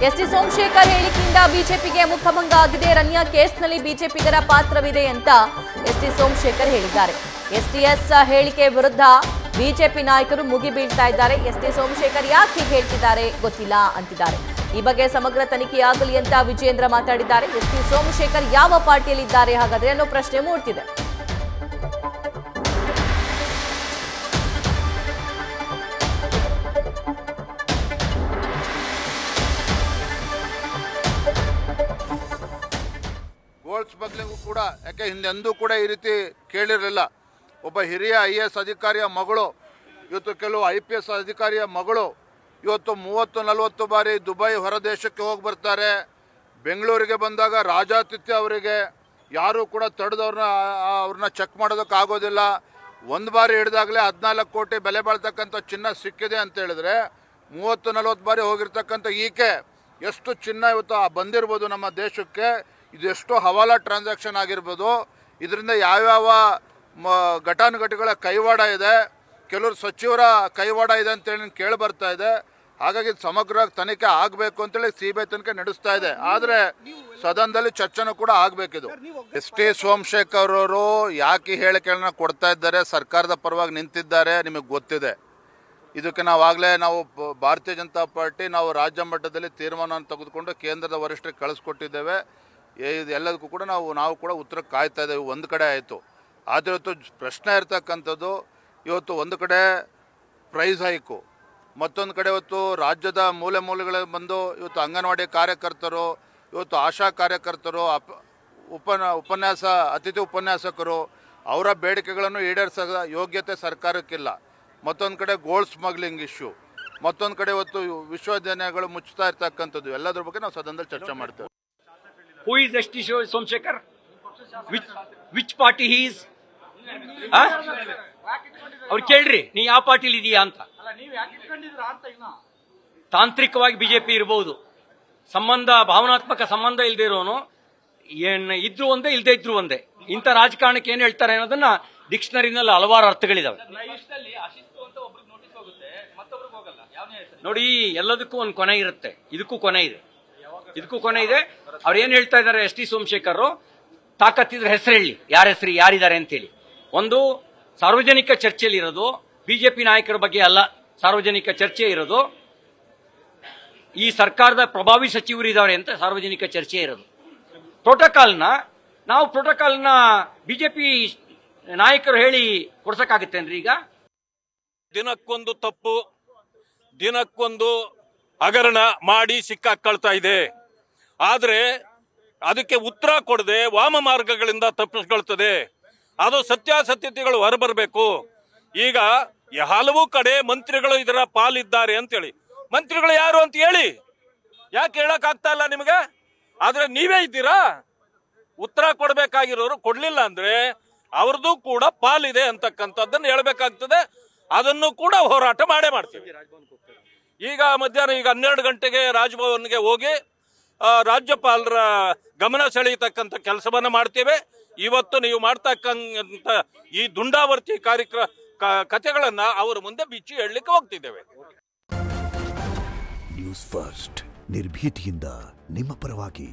ST Somashekar ಹೇಳಿಕೆಯಿಂದ ಬಿಜೆಪಿಗೆ ಮುಖಭಂಗ ಆಗಿದೆ. ರನ್ಯಾ ಕೇಸ್ನಲ್ಲಿ ಬಿಜೆಪಿಗರ ಪಾತ್ರವಿದೆ ಅಂತ ಎಸ್ಟಿ ಸೋಮಶೇಖರ್ ಹೇಳಿದ್ದಾರೆ. ಎಸ್ಟಿಎಸ್ ಹೇಳಿಕೆ ವಿರುದ್ಧ ಬಿಜೆಪಿ ನಾಯಕರು ಮುಗಿಬೀಳ್ತಾ ಇದ್ದಾರೆ. ಎಸ್ಟಿ ಸೋಮಶೇಖರ್ ಯಾಕೆ ಹೇಳ್ತಿದ್ದಾರೆ ಗೊತ್ತಿಲ್ಲ ಅಂತಿದ್ದಾರೆ. ಈ ಬಗ್ಗೆ ಸಮಗ್ರ ತನಿಖೆಯಾಗಲಿ ಅಂತ ವಿಜೇಂದ್ರ ಮಾತಾಡಿದ್ದಾರೆ. ಎಸ್ಟಿ ಸೋಮಶೇಖರ್ ಯಾವ ಪಾರ್ಟಿಯಲ್ಲಿದ್ದಾರೆ ಹಾಗಾದ್ರೆ ಅನ್ನೋ ಪ್ರಶ್ನೆ ಮೂಡ್ತಿದೆ. ಗೋಲ್ಡ್ ಸ್ಮಗ್ಲಿಂಗು ಕೂಡ ಯಾಕೆ ಹಿಂದೆಂದೂ ಕೂಡ ಈ ರೀತಿ ಕೇಳಿರಲಿಲ್ಲ. ಒಬ್ಬ ಹಿರಿಯ IAS ಅಧಿಕಾರಿಯ ಮಗಳು, ಇವತ್ತು ಕೆಲವು IPS ಅಧಿಕಾರಿಯ ಮಗಳು ಇವತ್ತು 30-40 ಬಾರಿ ದುಬೈ ಹೊರದೇಶಕ್ಕೆ ಹೋಗಿ ಬರ್ತಾರೆ. ಬೆಂಗಳೂರಿಗೆ ಬಂದಾಗ ರಾಜಾತಿಥ್ಯ ಅವರಿಗೆ ಯಾರೂ ಕೂಡ ಅವ್ರನ್ನ ಚೆಕ್ ಮಾಡೋದಕ್ಕಾಗೋದಿಲ್ಲ. ಒಂದು ಬಾರಿ ಹಿಡಿದಾಗಲೇ 14 ಕೋಟಿ ಬೆಲೆ ಬಾಳ್ತಕ್ಕಂಥ ಚಿನ್ನ ಸಿಕ್ಕಿದೆ ಅಂತ ಹೇಳಿದ್ರೆ 30-40 ಬಾರಿ ಹೋಗಿರ್ತಕ್ಕಂಥ ಈಕೆ ಎಷ್ಟು ಚಿನ್ನ ಇವತ್ತು ಬಂದಿರ್ಬೋದು ನಮ್ಮ ದೇಶಕ್ಕೆ, ಇದೆಷ್ಟು ಹವಾಲಾ ಟ್ರಾನ್ಸಾಕ್ಷನ್ ಆಗಿರ್ಬೋದು, ಇದರಿಂದ ಯಾವ್ಯಾವ ಘಟಾನುಘಟಿಗಳ ಕೈವಾಡ ಇದೆ, ಕೆಲವರು ಸಚಿವರ ಕೈವಾಡ ಇದೆ ಅಂತೇಳಿ ಕೇಳಿ ಬರ್ತಾ ಇದೆ. ಹಾಗಾಗಿ ಸಮಗ್ರ ತನಿಖೆ ಆಗಬೇಕು ಅಂತೇಳಿ CBI ತನಿಖೆ ನಡೆಸ್ತಾ ಇದೆ. ಆದರೆ ಸದನದಲ್ಲಿ ಚರ್ಚೆನೂ ಕೂಡ ಆಗಬೇಕಿದು. ಎಸ್ಟಿ ಸೋಮಶೇಖರ್ ಅವರು ಯಾಕೆ ಹೇಳಿಕೆಗಳನ್ನ ಕೊಡ್ತಾ ಇದ್ದಾರೆ, ಸರ್ಕಾರದ ಪರವಾಗಿ ನಿಂತಿದ್ದಾರೆ, ನಿಮಗೆ ಗೊತ್ತಿದೆ. ಇದಕ್ಕೆ ನಾವು ಭಾರತೀಯ ಜನತಾ ಪಾರ್ಟಿ ನಾವು ರಾಜ್ಯ ಮಟ್ಟದಲ್ಲಿ ತೀರ್ಮಾನ ತೆಗೆದುಕೊಂಡು ಕೇಂದ್ರದ ವರಿಷ್ಠರಿಗೆ ಕಳಿಸ್ಕೊಟ್ಟಿದ್ದೇವೆ. ಇದು ಎಲ್ಲದಕ್ಕೂ ಕೂಡ ನಾವು ಕೂಡ ಉತ್ತರ ಕಾಯ್ತಾ ಇದ್ದೇವೆ. ಒಂದು ಕಡೆ ಆಯಿತು. ಆದರೆ ಇವತ್ತು ಪ್ರಶ್ನೆ ಇರ್ತಕ್ಕಂಥದ್ದು, ಇವತ್ತು ಒಂದು ಕಡೆ ಪ್ರೈಸ್ ಹೈಕು, ಮತ್ತೊಂದು ಕಡೆ ಇವತ್ತು ರಾಜ್ಯದ ಮೂಲೆಗಳಲ್ಲಿ ಬಂದು ಇವತ್ತು ಅಂಗನವಾಡಿ ಕಾರ್ಯಕರ್ತರು, ಇವತ್ತು ಆಶಾ ಕಾರ್ಯಕರ್ತರು, ಅತಿಥಿ ಉಪನ್ಯಾಸಕರು ಅವರ ಬೇಡಿಕೆಗಳನ್ನು ಈಡೇರಿಸೋ ಯೋಗ್ಯತೆ ಸರ್ಕಾರಕ್ಕಿಲ್ಲ. ಮತ್ತೊಂದು ಕಡೆ ಗೋಲ್ಡ್ ಸ್ಮಗ್ಲಿಂಗ್ ಇಶ್ಯೂ, ಮತ್ತೊಂದು ಕಡೆ ಇವತ್ತು ವಿಶ್ವವಿದ್ಯಾಲಯಗಳು ಮುಚ್ಚುತ್ತಾ ಇರ್ತಕ್ಕಂಥದ್ದು, ಎಲ್ಲದ್ರ ಬಗ್ಗೆ ನಾವು ಸದನದಲ್ಲಿ ಚರ್ಚೆ ಮಾಡ್ತೇವೆ. Who is S.T. Somshekar? Which party he is? ಅವ್ರು ಕೇಳ್ರಿ, ನೀ ಯಾವ ಪಾರ್ಟಿಲಿ ಇದೀಯಾ ಅಂತ. ತಾಂತ್ರಿಕವಾಗಿ ಬಿಜೆಪಿ ಇರಬಹುದು, ಭಾವನಾತ್ಮಕ ಸಂಬಂಧ ಇಲ್ಲದೆ ಇರೋನು ಇದ್ರು ಒಂದೇ ಇಲ್ಲದೆ ಇದ್ರು ಒಂದೇ. ಇಂಥ ರಾಜಕಾರಣಕ್ಕೆ ಏನ್ ಹೇಳ್ತಾರೆ ಅನ್ನೋದನ್ನ ಡಿಕ್ಷನರಿನಲ್ಲಿ ಹಲವಾರು ಅರ್ಥಗಳಿದಾವೆ. ನೋಡಿ, ಎಲ್ಲದಕ್ಕೂ ಒಂದು ಕೊನೆ ಇರುತ್ತೆ, ಇದಕ್ಕೂ ಕೊನೆ ಇದೆ. ಅವ್ರು ಏನ್ ಹೇಳ್ತಾ ಇದ್ದಾರೆ, ಎಸ್ ಟಿ ಸೋಮಶೇಖರ್ ತಾಕತ್ತಿದ್ರೆ ಹೆಸರು ಹೇಳಿ, ಯಾರ ಹೆಸರು ಯಾರಿದ್ದಾರೆ ಅಂತೇಳಿ. ಒಂದು ಸಾರ್ವಜನಿಕ ಚರ್ಚೆಯಲ್ಲಿ ಇರೋದು ಬಿಜೆಪಿ ನಾಯಕರ ಬಗ್ಗೆ ಅಲ್ಲ, ಸಾರ್ವಜನಿಕ ಚರ್ಚೆ ಇರೋದು ಈ ಸರ್ಕಾರದ ಪ್ರಭಾವಿ ಸಚಿವರು ಇದ್ದಾರೆ ಅಂತ ಸಾರ್ವಜನಿಕ ಚರ್ಚೆ ಇರೋದು. ಪ್ರೋಟೋಕಾಲ್ನ ಬಿಜೆಪಿ ನಾಯಕರು ಹೇಳಿ ಕೊಡ್ಸಕ್ಕಾಗತ್ತೇನ್ರಿ? ಈಗ ದಿನಕ್ಕೊಂದು ತಪ್ಪು, ದಿನಕ್ಕೊಂದು ಹಗರಣ ಮಾಡಿ ಸಿಕ್ಕಾಕೊಳ್ತಾ ಇದೆ. ಆದ್ರೆ ಅದಕ್ಕೆ ಉತ್ತರ ಕೊಡದೆ ವಾಮ ಮಾರ್ಗಗಳಿಂದ ತಪ್ಪಿಸ್ಕೊಳ್ತದೆ. ಅದು ಸತ್ಯಾಸತ್ಯತೆಗಳು ಹೊರಬರಬೇಕು. ಈಗ ಹಲವು ಕಡೆ ಮಂತ್ರಿಗಳು ಇದರ ಪಾಲಿದ್ದಾರೆ ಅಂತೇಳಿ, ಮಂತ್ರಿಗಳು ಯಾರು ಅಂತ ಹೇಳಿ, ಯಾಕೆ ಹೇಳಕ್ ಆಗ್ತಾ ಇಲ್ಲ ನಿಮಗೆ? ಆದ್ರೆ ನೀವೇ ಇದ್ದೀರಾ, ಉತ್ತರ ಕೊಡ್ಬೇಕಾಗಿರೋರು ಕೊಡ್ಲಿಲ್ಲ ಅಂದ್ರೆ ಅವ್ರದ್ದು ಕೂಡ ಪಾಲಿದೆ ಅಂತಕ್ಕಂಥದ್ದನ್ನು ಹೇಳ್ಬೇಕಾಗ್ತದೆ. ಅದನ್ನು ಕೂಡ ಹೋರಾಟ ಮಾಡೇ ಮಾಡ್ತೀವಿ. ಈಗ ಮಧ್ಯಾಹ್ನ 12 ಗಂಟೆಗೆ ರಾಜಭವನ್ಗೆ ಹೋಗಿ ರಾಜ್ಯಪಾಲರ ಗಮನ ಸೆಳೆಯತಕ್ಕಂಥ ಕೆಲಸವನ್ನ ಮಾಡ್ತೇವೆ. ಇವತ್ತು ನೀವು ಮಾಡ್ತಕ್ಕಂಥ ಈ ದುಂಡಾವರ್ತಿ ಕಥೆಗಳನ್ನ ಅವರ ಮುಂದೆ ಬಿಚ್ಚಿ ಹೇಳಲಿಕ್ಕೆ ಹೋಗ್ತಿದ್ದೇವೆ. ನ್ಯೂಸ್ ಫಸ್ಟ್, ನಿರ್ಭೀತಿಯಿಂದ ನಿಮ್ಮ ಪರವಾಗಿ.